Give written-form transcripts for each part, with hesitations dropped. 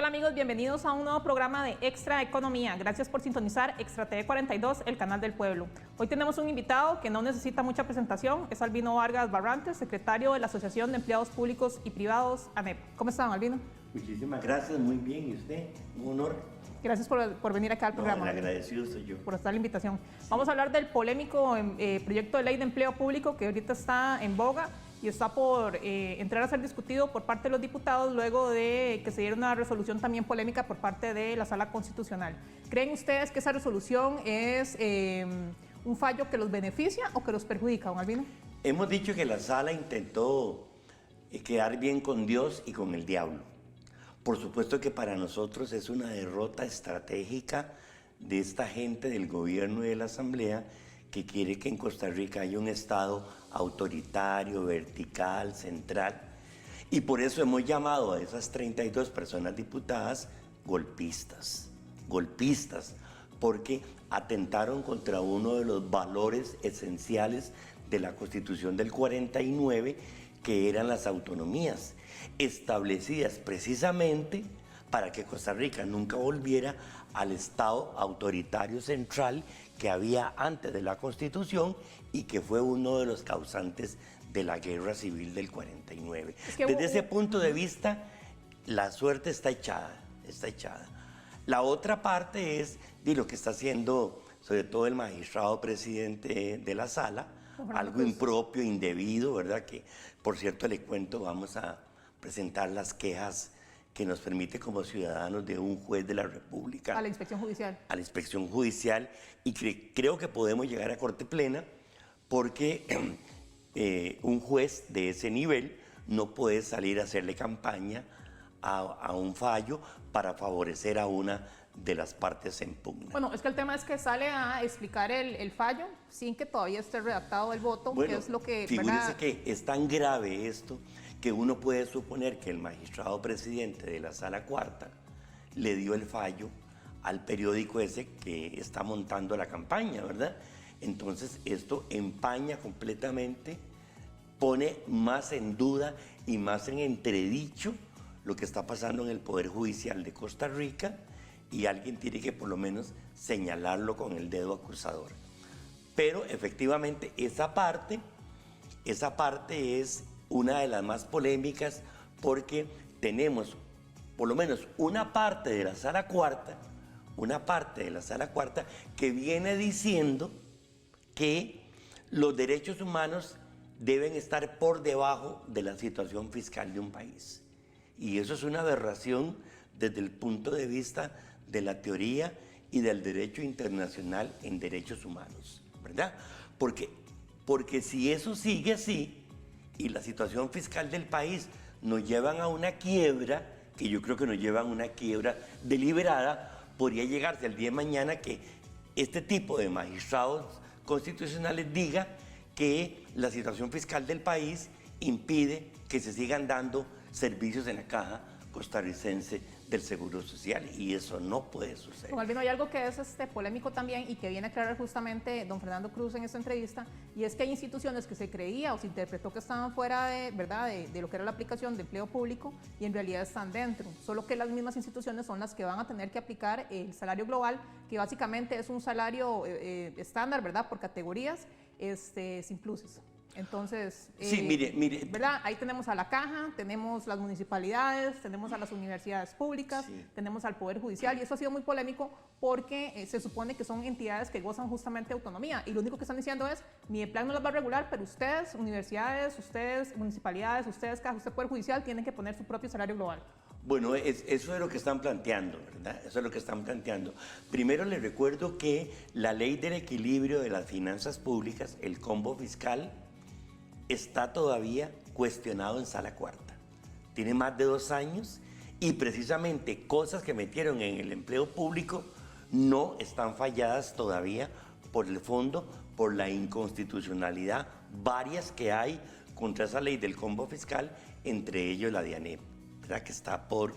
Hola amigos, bienvenidos a un nuevo programa de Extra Economía. Gracias por sintonizar Extra TV 42, el canal del pueblo. Hoy tenemos un invitado que no necesita mucha presentación, es Albino Vargas Barrantes, secretario de la Asociación de Empleados Públicos y Privados, ANEP. ¿Cómo están, Albino? Muchísimas gracias, muy bien. ¿Y usted? Un honor. Gracias por venir acá al programa. El agradecido soy yo. Por estar la invitación. Sí. Vamos a hablar del polémico proyecto de ley de empleo público que ahorita está en boga y está por entrar a ser discutido por parte de los diputados luego de que se diera una resolución también polémica por parte de la Sala Constitucional. ¿Creen ustedes que esa resolución es un fallo que los beneficia o que los perjudica, don Albino? Hemos dicho que la Sala intentó quedar bien con Dios y con el diablo. Por supuesto que para nosotros es una derrota estratégica de esta gente del gobierno y de la Asamblea que quiere que en Costa Rica haya un Estado autoritario, vertical, central. Y por eso hemos llamado a esas 32 personas diputadas golpistas. Golpistas, porque atentaron contra uno de los valores esenciales de la Constitución del 49, que eran las autonomías, establecidas precisamente para que Costa Rica nunca volviera al Estado autoritario central que había antes de la Constitución y que fue uno de los causantes de la Guerra Civil del 49. Desde ese punto de vista, la suerte está echada, está echada. La otra parte es de lo que está haciendo, sobre todo el magistrado presidente de la Sala, algo impropio, indebido, ¿verdad? Que, por cierto, le cuento, vamos a presentar las quejas que nos permite como ciudadanos de un juez de la República. A la inspección judicial. A la inspección judicial, y creo que podemos llegar a corte plena porque un juez de ese nivel no puede salir a hacerle campaña a un fallo para favorecer a una de las partes en pugna. Bueno, es que el tema es que sale a explicar el fallo sin que todavía esté redactado el voto, bueno, que es lo que... Figúrese que es tan grave esto que uno puede suponer que el magistrado presidente de la Sala Cuarta le dio el fallo al periódico ese que está montando la campaña, ¿verdad? Entonces esto empaña completamente, pone más en duda y más en entredicho lo que está pasando en el Poder Judicial de Costa Rica, y alguien tiene que por lo menos señalarlo con el dedo acusador. Pero efectivamente esa parte es una de las más polémicas porque tenemos por lo menos una parte de la Sala Cuarta, que viene diciendo que los derechos humanos deben estar por debajo de la situación fiscal de un país. Y eso es una aberración desde el punto de vista de la teoría y del derecho internacional en derechos humanos, ¿verdad? Porque si eso sigue así y la situación fiscal del país nos llevan a una quiebra, que yo creo que nos llevan a una quiebra deliberada, podría llegarse el día de mañana que este tipo de magistrados constitucionales diga que la situación fiscal del país impide que se sigan dando servicios en la caja costarricense del Seguro Social, y eso no puede suceder. Don Albino, hay algo que es polémico también y que viene a aclarar justamente don Fernando Cruz en esta entrevista, y es que hay instituciones que se creía o se interpretó que estaban fuera de, ¿verdad?, de lo que era la aplicación de empleo público, y en realidad están dentro, solo que las mismas instituciones son las que van a tener que aplicar el salario global, que básicamente es un salario estándar, ¿verdad?, por categorías, sin pluses. Entonces, sí, mire, ¿verdad? Ahí tenemos a la Caja, tenemos las municipalidades, tenemos a las universidades públicas, sí, tenemos al Poder Judicial, y eso ha sido muy polémico porque se supone que son entidades que gozan justamente de autonomía, y lo único que están diciendo es, mi plan no las va a regular, pero ustedes, universidades, ustedes, municipalidades, ustedes, Caja, usted, Poder Judicial, tienen que poner su propio salario global. Bueno, eso es lo que están planteando, ¿verdad? Eso es lo que están planteando. Primero les recuerdo que la Ley del Equilibrio de las Finanzas Públicas, el combo fiscal, está todavía cuestionado en Sala Cuarta. Tiene más de 2 años y precisamente cosas que metieron en el empleo público no están falladas todavía por el fondo, por la inconstitucionalidad, varias que hay contra esa ley del combo fiscal, entre ellos la de ANEP, ¿verdad?, que está por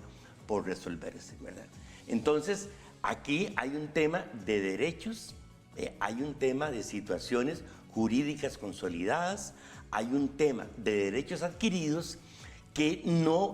resolverse, ¿verdad? Entonces, aquí hay un tema de derechos, hay un tema de situaciones jurídicas consolidadas, hay un tema de derechos adquiridos que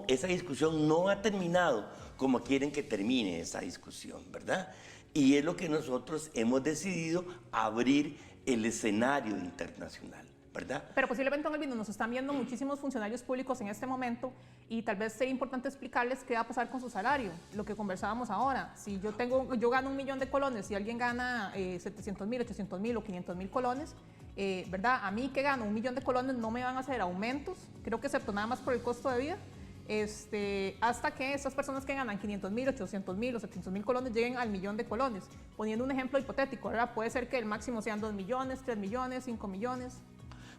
esa discusión no ha terminado, como quieren que termine esa discusión, ¿verdad? Y es lo que nosotros hemos decidido, abrir el escenario internacional, ¿verdad? Pero posiblemente, don Elvino, nos están viendo muchísimos funcionarios públicos en este momento y tal vez sea importante explicarles qué va a pasar con su salario, lo que conversábamos ahora. Si yo gano 1 millón de colones y alguien gana 700.000, 800.000 o 500.000 colones, ¿verdad? A mí que gano 1 millón de colones no me van a hacer aumentos, creo que excepto nada más por el costo de vida, hasta que estas personas que ganan 500.000, 800.000 o 700.000 colones lleguen al 1 millón de colones. Poniendo un ejemplo hipotético, ¿verdad? Puede ser que el máximo sean 2 millones, 3 millones, 5 millones.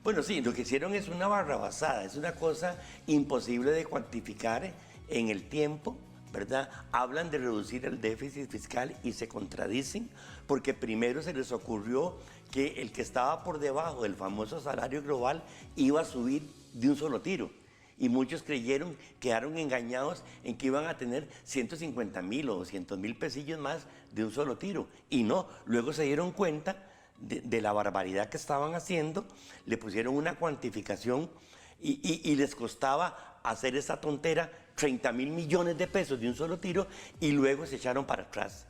Bueno, sí, lo que hicieron es una barrabasada, es una cosa imposible de cuantificar en el tiempo, ¿verdad? Hablan de reducir el déficit fiscal y se contradicen porque primero se les ocurrió que el que estaba por debajo del famoso salario global iba a subir de un solo tiro. Y muchos quedaron engañados en que iban a tener 150.000 o 200.000 pesillos más de un solo tiro. Y no, luego se dieron cuenta de la barbaridad que estaban haciendo, le pusieron una cuantificación y les costaba hacer esa tontera 30.000 millones de pesos de un solo tiro y luego se echaron para atrás.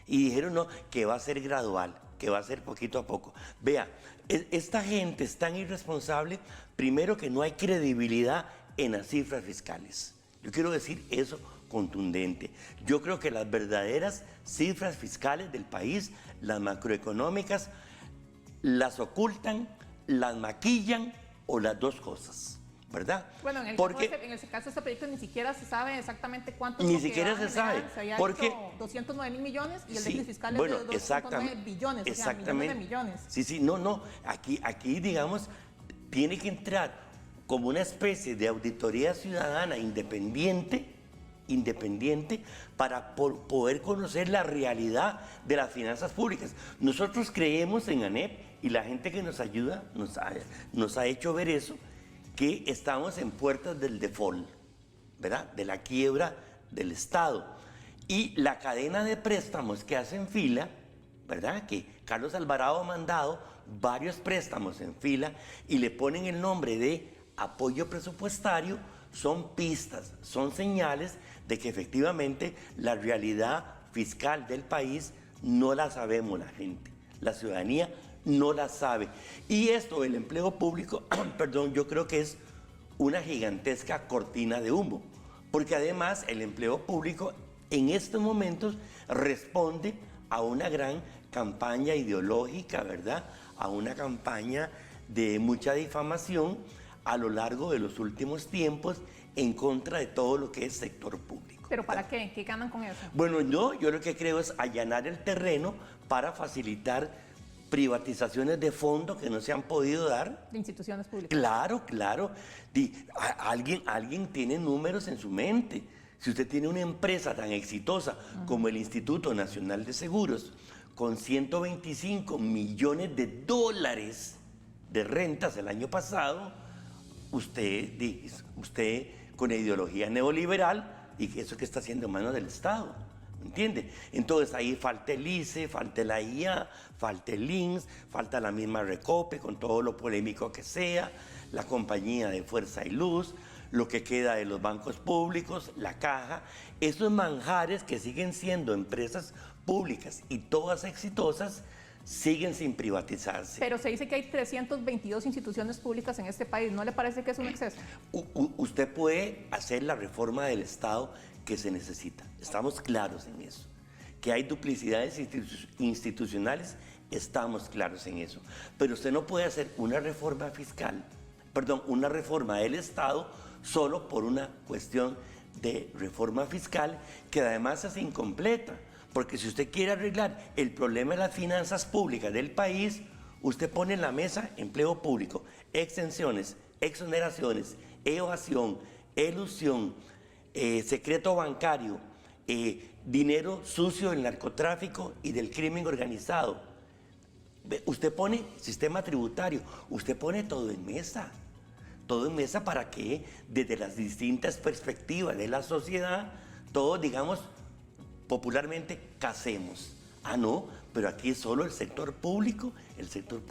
Y dijeron no, que va a ser gradual, que va a ser poquito a poco. Vea, esta gente es tan irresponsable, primero que no hay credibilidad en las cifras fiscales. Yo quiero decir eso contundente. Yo creo que las verdaderas cifras fiscales del país, las macroeconómicas, las ocultan, las maquillan o las dos cosas, ¿verdad? Bueno, en el caso de este proyecto ni siquiera se sabe exactamente cuánto ni siquiera se sabe. Se había porque dicho 209.000 millones y el déficit fiscal bueno, es de 2.9 billones, o sea, millones de millones. Sí, no, aquí digamos, tiene que entrar como una especie de auditoría ciudadana independiente para poder conocer la realidad de las finanzas públicas. Nosotros creemos en ANEP y la gente que nos ayuda nos ha hecho ver eso, que estamos en puertas del default, ¿verdad? De la quiebra del Estado. Y la cadena de préstamos que hacen fila, ¿verdad? Que Carlos Alvarado ha mandado varios préstamos en fila y le ponen el nombre de apoyo presupuestario, son pistas, son señales de que efectivamente la realidad fiscal del país no la sabemos la gente, la ciudadanía no la sabe. Y esto del empleo público, perdón, yo creo que es una gigantesca cortina de humo, porque además el empleo público en estos momentos responde a una gran campaña ideológica, ¿verdad? A una campaña de mucha difamación a lo largo de los últimos tiempos en contra de todo lo que es sector público. ¿Pero para qué? ¿Qué ganan con eso? Bueno, yo lo que creo es allanar el terreno para facilitar privatizaciones de fondos que no se han podido dar. De instituciones públicas. Claro. Alguien tiene números en su mente. Si usted tiene una empresa tan exitosa como el Instituto Nacional de Seguros, con 125 millones de dólares de rentas el año pasado, usted con la ideología neoliberal, y eso que está haciendo en manos del Estado, ¿entiende? Entonces ahí falta el ICE, falta la IA, falta el INSS, falta la misma Recope, con todo lo polémico que sea, la compañía de Fuerza y Luz, lo que queda de los bancos públicos, la caja, esos manjares que siguen siendo empresas públicas y todas exitosas, siguen sin privatizarse. Pero se dice que hay 322 instituciones públicas en este país. ¿No le parece que es un exceso? Usted puede hacer la reforma del Estado que se necesita. Estamos claros en eso. Que hay duplicidades institucionales, estamos claros en eso. Pero usted no puede hacer una reforma una reforma del Estado solo por una cuestión de reforma fiscal que además es incompleta. Porque si usted quiere arreglar el problema de las finanzas públicas del país, usted pone en la mesa empleo público, exenciones, exoneraciones, evasión, elusión, secreto bancario, dinero sucio del narcotráfico y del crimen organizado. Usted pone sistema tributario, usted pone todo en mesa para que desde las distintas perspectivas de la sociedad, todos digamos, popularmente casemos. Ah, no, pero aquí es solo el sector público y el sector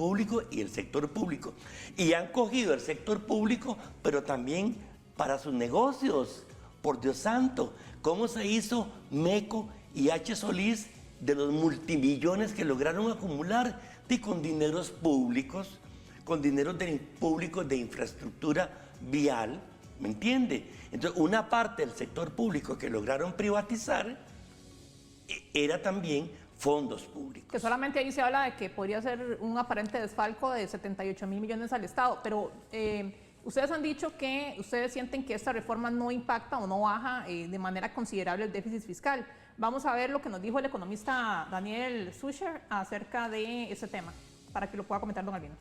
público. Y han cogido el sector público, pero también para sus negocios, Por Dios santo, ¿cómo se hizo Meco y H. Solís de los multimillones que lograron acumular y con dineros públicos, con dineros públicos de infraestructura vial? ¿Me entiende? Entonces, una parte del sector público que lograron privatizar era también fondos públicos. Que solamente ahí se habla de que podría ser un aparente desfalco de 78.000 millones al Estado, pero ustedes han dicho que ustedes sienten que esta reforma no impacta o no baja de manera considerable el déficit fiscal. Vamos a ver lo que nos dijo el economista Daniel Suscher acerca de ese tema, para que lo pueda comentar don Albino.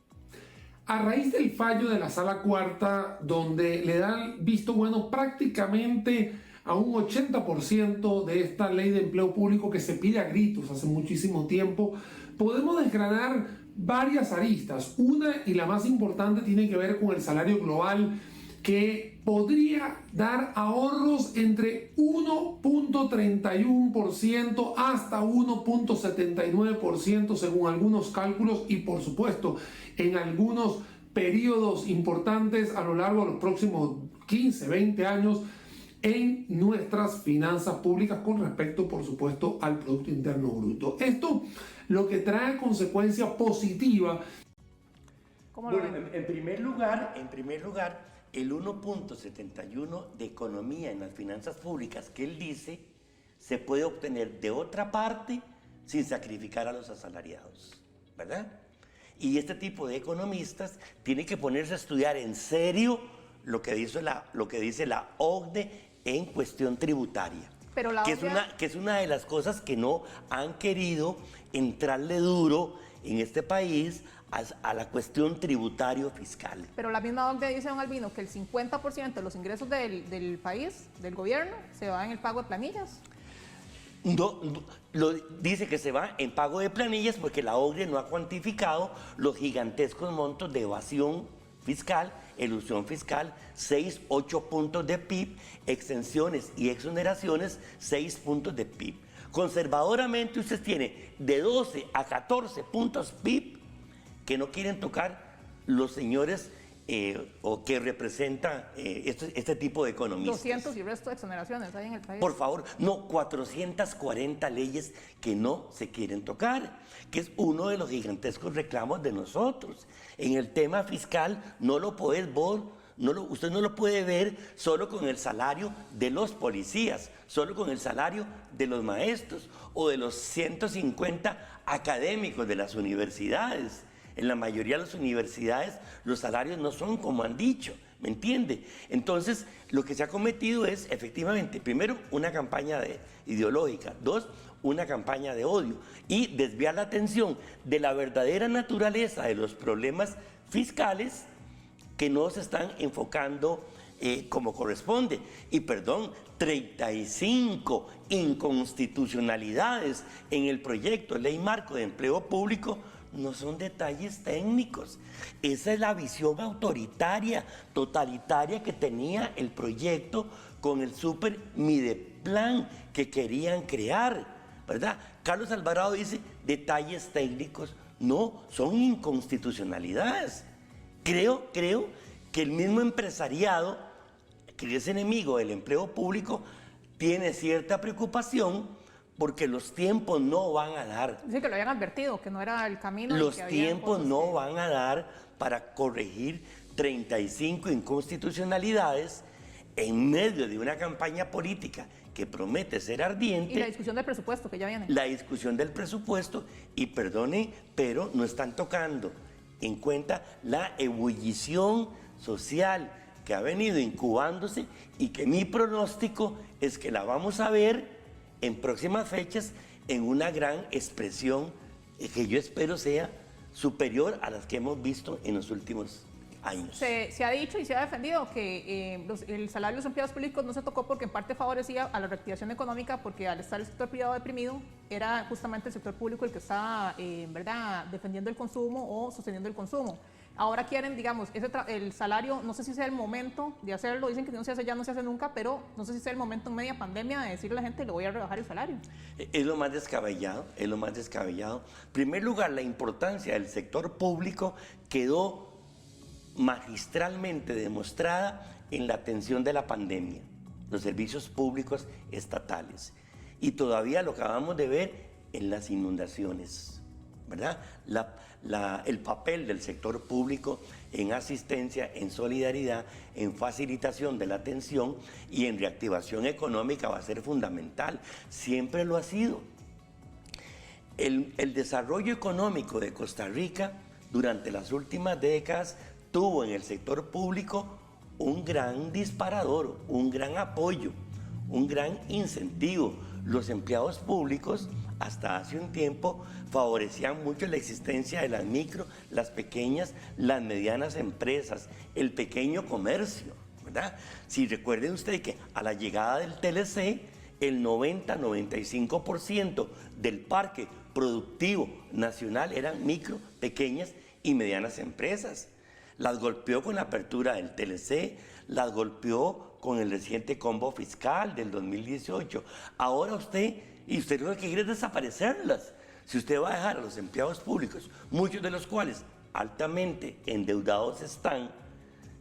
A raíz del fallo de la Sala Cuarta, donde le dan visto bueno prácticamente a un 80% de esta ley de empleo público que se pide a gritos hace muchísimo tiempo, podemos desgranar varias aristas. Una y la más importante tiene que ver con el salario global, que podría dar ahorros entre 1.31% hasta 1.79% según algunos cálculos, y por supuesto en algunos periodos importantes a lo largo de los próximos 15, 20 años en nuestras finanzas públicas con respecto, por supuesto, al Producto Interno Bruto. Esto lo que trae consecuencia positiva. ¿Cómo lo Bueno, ven? en primer lugar, el 1.71 de economía en las finanzas públicas que él dice se puede obtener de otra parte sin sacrificar a los asalariados, ¿verdad? Y este tipo de economistas tiene que ponerse a estudiar en serio lo que dice la OCDE en cuestión tributaria. Pero la que OCDE... es una de las cosas que no han querido entrarle duro en este país a la cuestión tributario fiscal. Pero la misma OCDE dice, don Albino, que el 50% de los ingresos del país, del gobierno, se va en el pago de planillas. Dice que se va en pago de planillas porque la OCDE no ha cuantificado los gigantescos montos de evasión fiscal, elusión fiscal, 8 puntos de PIB, exenciones y exoneraciones, 6 puntos de PIB. Conservadoramente usted tiene de 12 a 14 puntos PIB que no quieren tocar los señores o que representan este tipo de economistas. 200 y resto de exoneraciones hay en el país. Por favor, no, 440 leyes que no se quieren tocar, que es uno de los gigantescos reclamos de nosotros. En el tema fiscal no lo puedes vos, usted no lo puede ver solo con el salario de los policías, solo con el salario de los maestros o de los 150 académicos de las universidades. En la mayoría de las universidades los salarios no son como han dicho, ¿me entiende? Entonces, lo que se ha cometido es, efectivamente, primero, una campaña ideológica, dos, una campaña de odio y desviar la atención de la verdadera naturaleza de los problemas fiscales que no se están enfocando como corresponde. Y perdón, 35 inconstitucionalidades en el proyecto de ley marco de empleo público no son detalles técnicos. Esa es la visión autoritaria, totalitaria que tenía el proyecto con el super Mideplan que querían crear, ¿verdad? Carlos Alvarado dice detalles técnicos. No, son inconstitucionalidades. Creo que el mismo empresariado, que es enemigo del empleo público, tiene cierta preocupación porque los tiempos no van a dar. Dice que lo habían advertido, que no era el camino. Los que tiempos no van a dar para corregir 35 inconstitucionalidades en medio de una campaña política que promete ser ardiente. Y la discusión del presupuesto que ya viene. La discusión del presupuesto, y perdone, pero no están tocando en cuenta la ebullición social que ha venido incubándose y que mi pronóstico es que la vamos a ver en próximas fechas en una gran expresión que yo espero sea superior a las que hemos visto en los últimos años. Se ha dicho y se ha defendido que el salario de los empleados públicos no se tocó porque en parte favorecía a la reactivación económica, porque al estar el sector privado deprimido, era justamente el sector público el que estaba ¿verdad?, defendiendo el consumo o sosteniendo el consumo. Ahora quieren, digamos, el salario, no sé si sea el momento de hacerlo, dicen que no se hace ya, no se hace nunca, pero no sé si sea el momento en media pandemia de decirle a la gente, le voy a rebajar el salario. Es lo más descabellado, es lo más descabellado. En primer lugar, la importancia del sector público quedó magistralmente demostrada en la atención de la pandemia. los servicios públicos estatales. Y todavía lo acabamos de ver en las inundaciones, ¿verdad? El papel del sector público en asistencia, en solidaridad, en facilitación de la atención y en reactivación económica va a ser fundamental. Siempre lo ha sido. El desarrollo económico de Costa Rica durante las últimas décadas tuvo en el sector público un gran disparador, un gran apoyo, un gran incentivo. Los empleados públicos hasta hace un tiempo favorecían mucho la existencia de las micro, las pequeñas, las medianas empresas, el pequeño comercio, ¿verdad? Si recuerden ustedes que a la llegada del TLC, el 90-95% del parque productivo nacional eran micro, pequeñas y medianas empresas. Las golpeó con la apertura del TLC, las golpeó con el reciente combo fiscal del 2018. Ahora usted lo que quiere es desaparecerlas. Si usted va a dejar a los empleados públicos, muchos de los cuales altamente endeudados están,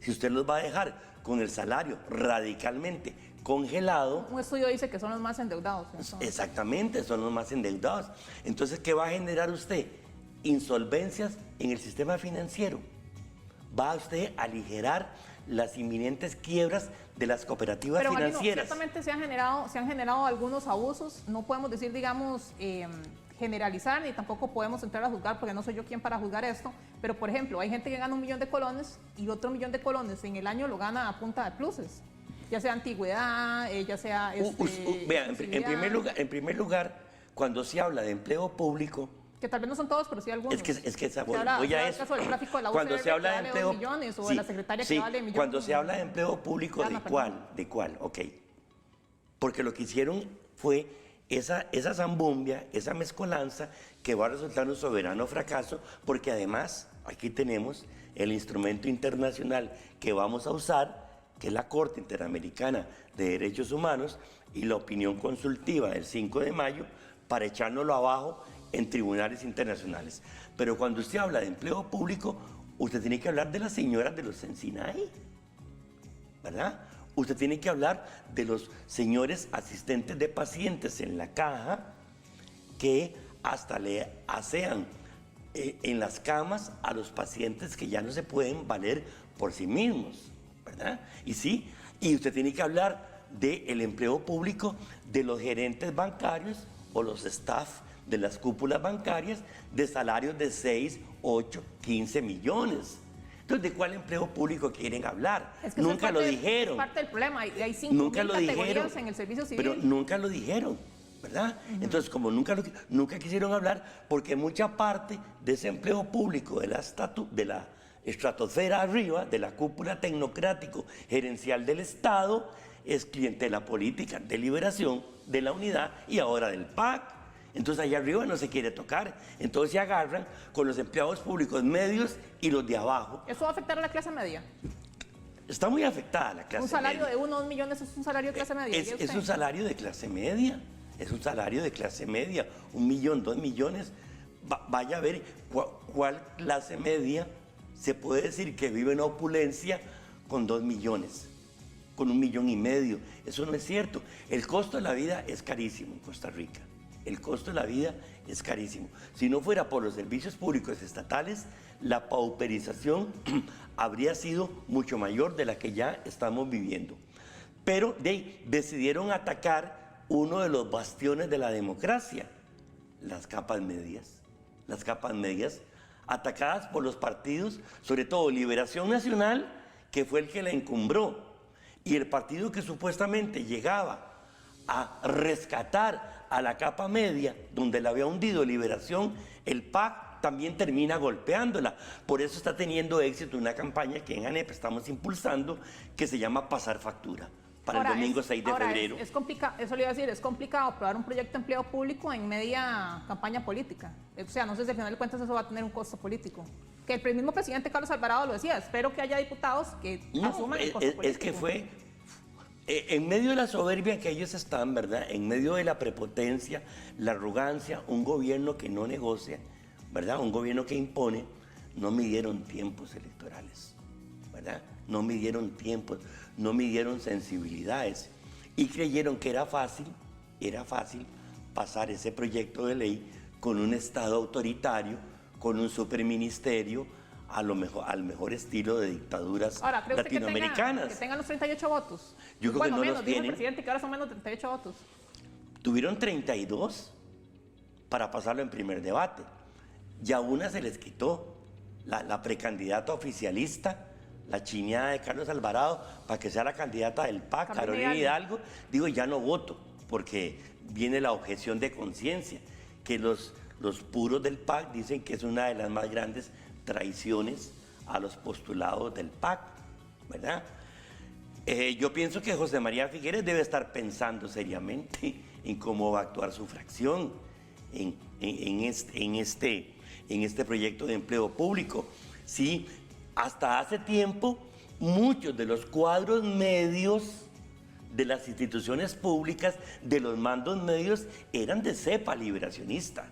si usted los va a dejar con el salario radicalmente congelado. Un estudio dice que son los más endeudados. Exactamente, son los más endeudados. Entonces, ¿qué va a generar usted? Insolvencias en el sistema financiero. Va a usted a aligerar las inminentes quiebras de las cooperativas financieras. Pero ciertamente se han generado algunos abusos. No podemos decir, digamos, generalizar, ni tampoco podemos entrar a juzgar, porque no soy yo quien para juzgar esto. Pero, por ejemplo, hay gente que gana 1 millón de colones y otro 1 millón de colones en el año lo gana a punta de pluses. Ya sea antigüedad, ya sea... Vean, en primer lugar, cuando se habla de empleo público... Que tal vez no son todos, pero sí algunos. Es que voy a eso. Cuando se habla de empleo... millones, o de la secretaria que vale millones. Cuando se habla de empleo público, ¿de cuál? ¿De cuál? Ok. Porque lo que hicieron fue esa zambumbia, esa mezcolanza, que va a resultar un soberano fracaso, porque además aquí tenemos el instrumento internacional que vamos a usar, que es la Corte Interamericana de Derechos Humanos, y la opinión consultiva del 5 de mayo, para echárnoslo abajo en tribunales internacionales. Pero cuando usted habla de empleo público, usted tiene que hablar de las señoras de los Encinay, ¿verdad? Usted tiene que hablar de los señores asistentes de pacientes en la caja que hasta le asean en las camas a los pacientes que ya no se pueden valer por sí mismos, ¿verdad? Y sí, y usted tiene que hablar del empleo público de los gerentes bancarios o los staff de las cúpulas bancarias de salarios de 6, 8, 15 millones. Entonces, ¿de cuál empleo público quieren hablar? Es que nunca lo dijeron. Es parte del problema. Hay 5.000 categorías en el servicio civil. Pero nunca lo dijeron, ¿verdad? Entonces, como nunca quisieron hablar, porque mucha parte de ese empleo público de la estratosfera arriba, de la cúpula tecnocrático gerencial del Estado, es clientela política, de Liberación, de la Unidad y ahora del PAC. Entonces allá arriba no se quiere tocar, entonces se agarran con los empleados públicos medios y los de abajo. ¿Eso va a afectar a la clase media? Está muy afectada la clase media. ¿Un salario de 1 o 2 millones es un salario de clase media? Es un salario de clase media, es un salario de clase media, 1 millón, 2 millones. Vaya a ver cuál clase media se puede decir que vive en opulencia con 2 millones, con 1,5 millones. Eso no es cierto. El costo de la vida es carísimo en Costa Rica. El costo de la vida es carísimo. Si no fuera por los servicios públicos estatales, la pauperización habría sido mucho mayor de la que ya estamos viviendo. Pero decidieron atacar uno de los bastiones de la democracia, las capas medias. Las capas medias atacadas por los partidos, sobre todo Liberación Nacional, que fue el que la encumbró, y el partido que supuestamente llegaba a rescatar a la capa media, donde la había hundido Liberación, el PAC también termina golpeándola. Por eso está teniendo éxito una campaña que en ANEP estamos impulsando, que se llama Pasar Factura, para el domingo 6 de febrero. Es complicado, eso le iba a decir, es complicado aprobar un proyecto de empleo público en media campaña política. O sea, no sé si al final de cuentas eso va a tener un costo político. Que el mismo presidente Carlos Alvarado lo decía, espero que haya diputados que asuman el costo político. Es que fue... En medio de la soberbia que ellos están, ¿verdad? En medio de la prepotencia, la arrogancia, un gobierno que no negocia, ¿verdad? Un gobierno que impone, no midieron tiempos electorales, ¿verdad? No midieron tiempos, no midieron sensibilidades. y creyeron que era fácil pasar ese proyecto de ley con un Estado autoritario, con un superministerio, al mejor estilo de dictaduras Ahora, ¿cree usted latinoamericanas. que tengan los 38 votos? Yo creo Bueno, que no menos, los dijo el tienen. presidente que ahora son menos de 38 votos. Tuvieron 32 para pasarlo en primer debate. Y a una se les quitó la precandidata oficialista, la chineada de Carlos Alvarado, para que sea la candidata del PAC, Carolina Hidalgo. Digo, ya no voto, porque viene la objeción de conciencia, que los puros del PAC dicen que es una de las más grandes traiciones a los postulados del PAC, ¿verdad? Yo pienso que José María Figueres debe estar pensando seriamente en cómo va a actuar su fracción en este proyecto de empleo público. Sí, hasta hace tiempo muchos de los cuadros medios de las instituciones públicas, de los mandos medios, eran de cepa liberacionista,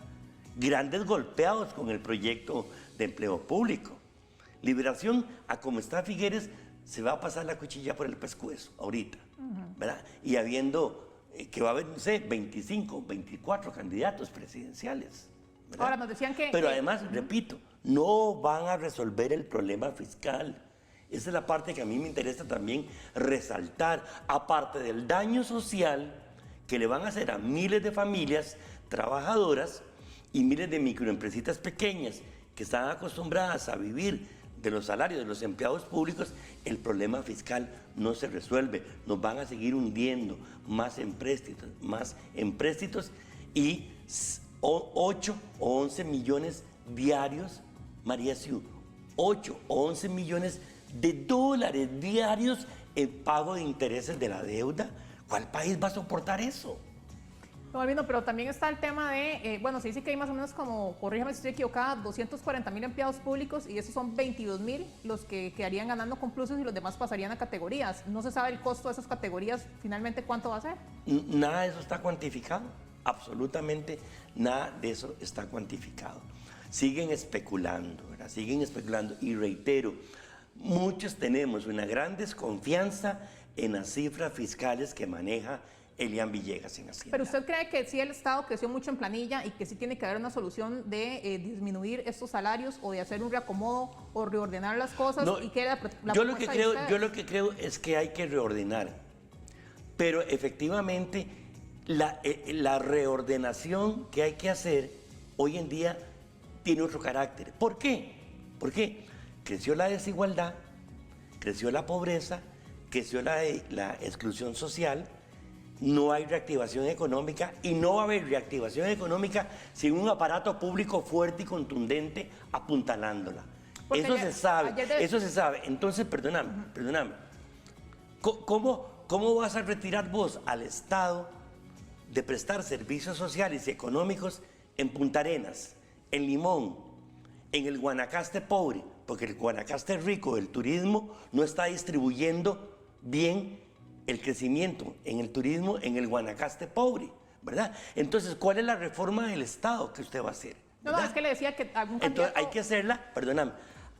grandes golpeados con el proyecto de empleo público. Liberación, a como está Figueres, se va a pasar la cuchilla por el pescuezo ahorita, ¿verdad? Y habiendo que va a haber, no sé, 25, 24 candidatos presidenciales, ¿verdad? Ahora nos decían que... Pero además, repito, no van a resolver el problema fiscal. Esa es la parte que a mí me interesa también resaltar, aparte del daño social que le van a hacer a miles de familias trabajadoras y miles de microempresitas pequeñas que están acostumbradas a vivir de los salarios de los empleados públicos. El problema fiscal no se resuelve. Nos van a seguir hundiendo más empréstitos y 8 o 11 millones diarios, María Siu, 8 o 11 millones de dólares diarios en pago de intereses de la deuda. ¿Cuál país va a soportar eso? No, Albino, pero también está el tema de, bueno, se dice que hay más o menos como, corríjame si estoy equivocada, 240,000 empleados públicos y esos son 22,000 los que quedarían ganando con pluses y los demás pasarían a categorías. No se sabe el costo de esas categorías, finalmente, ¿cuánto va a ser? Nada de eso está cuantificado, absolutamente nada de eso está cuantificado. Siguen especulando, ¿verdad? Siguen especulando y reitero, muchos tenemos una gran desconfianza en las cifras fiscales que maneja Elian Villegas en Hacienda. Pero ¿usted cree que sí el Estado creció mucho en planilla y que sí tiene que haber una solución de disminuir estos salarios o de hacer un reacomodo o reordenar las cosas? No, y que yo lo que creo es que hay que reordenar, pero efectivamente la reordenación que hay que hacer hoy en día tiene otro carácter. ¿Por qué? Porque creció la desigualdad, creció la pobreza, creció la exclusión social. No hay reactivación económica y no va a haber reactivación económica sin un aparato público fuerte y contundente apuntalándola. Porque Eso se sabe, eso se sabe. Entonces, perdóname. ¿Cómo vas a retirar vos al Estado de prestar servicios sociales y económicos en Punta Arenas, en Limón, en el Guanacaste pobre? Porque el Guanacaste rico del turismo no está distribuyendo bien el crecimiento en el turismo en el Guanacaste pobre, ¿verdad? Entonces, ¿cuál es la reforma del Estado que usted va a hacer? No, es que le decía que algún candidato... Entonces, hay que hacerla, perdóname,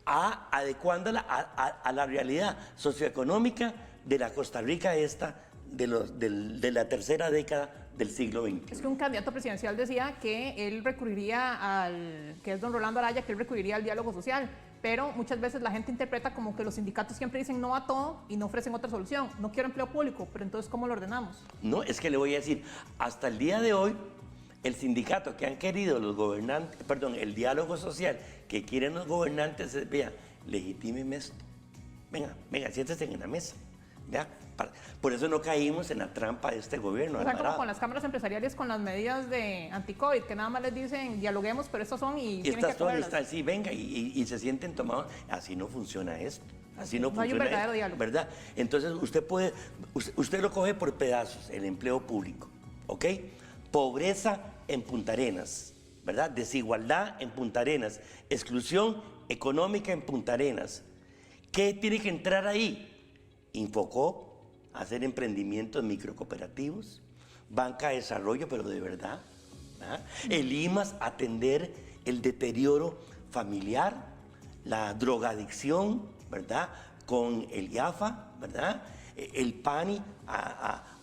adecuándola a la realidad socioeconómica de la Costa Rica de la tercera década del siglo XX. Es que un candidato presidencial decía que él recurriría que es don Rolando Araya, que él recurriría al diálogo social, pero muchas veces la gente interpreta como que los sindicatos siempre dicen no a todo y no ofrecen otra solución. No quiero empleo público, pero entonces ¿cómo lo ordenamos? No, es que le voy a decir, hasta el día de hoy, el sindicato que han querido los gobernantes, el diálogo social que quieren los gobernantes es, vea, legitímeme esto. Venga, siéntese en la mesa. ¿Ya? Por eso no caímos en la trampa de este gobierno. O sea, como con las cámaras empresariales con las medidas de anti-COVID, que nada más les dicen dialoguemos, pero estas son y tienen que acogerlas. Sí, venga, y se sienten tomados. Así no funciona esto. Así no funciona. Hay un verdadero diálogo. ¿Verdad? Entonces usted lo coge por pedazos, el empleo público, ¿ok? Pobreza en Punta Arenas, ¿verdad? Desigualdad en Punta Arenas, exclusión económica en Punta Arenas. ¿Qué tiene que entrar ahí? Infocó hacer emprendimientos microcooperativos, banca de desarrollo, pero de verdad. ¿Verdad? El IMAS, atender el deterioro familiar, la drogadicción, ¿verdad? Con el IAFA, ¿verdad? El PANI,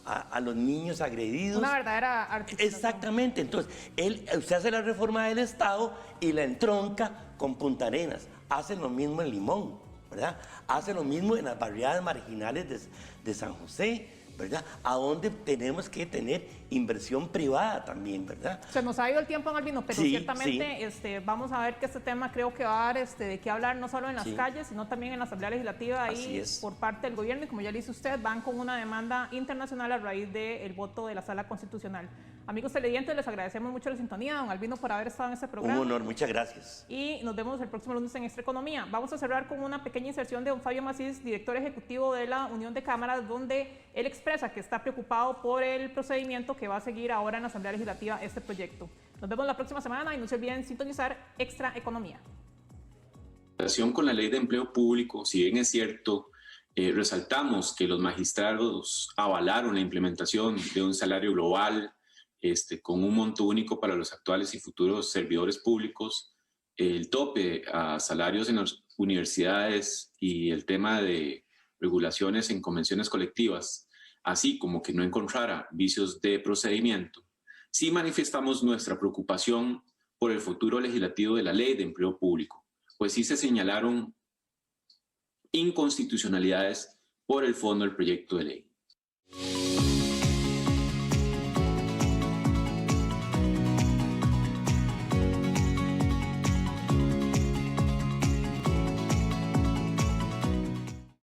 a los niños agredidos. Una verdadera articulación. Exactamente, entonces usted hace la reforma del Estado y la entronca con Punta Arenas. Hacen lo mismo en Limón, ¿verdad? Hacen lo mismo en las barriadas marginales de San José, ¿verdad? A donde tenemos que tener inversión privada también, ¿verdad? Se nos ha ido el tiempo, don Albino, pero Sí, ciertamente vamos a ver que este tema creo que va a dar de qué hablar no solo en las calles, sino también en la Asamblea Legislativa ahí por parte del gobierno, y como ya le dice usted, van con una demanda internacional a raíz del voto de la Sala Constitucional. Amigos televidentes, les agradecemos mucho la sintonía, don Albino, por haber estado en este programa. Un honor, muchas gracias. Y nos vemos el próximo lunes en Extra Economía. Vamos a cerrar con una pequeña inserción de don Fabio Macís, director ejecutivo de la Unión de Cámaras, donde él expresa que está preocupado por el procedimiento que va a seguir ahora en la Asamblea Legislativa este proyecto. Nos vemos la próxima semana y no se olviden sintonizar Extra Economía. En relación con la ley de empleo público, si bien es cierto, resaltamos que los magistrados avalaron la implementación de un salario global con un monto único para los actuales y futuros servidores públicos, el tope a salarios en las universidades y el tema de regulaciones en convenciones colectivas, así como que no encontrara vicios de procedimiento, sí manifestamos nuestra preocupación por el futuro legislativo de la ley de empleo público, pues sí se señalaron inconstitucionalidades por el fondo del proyecto de ley.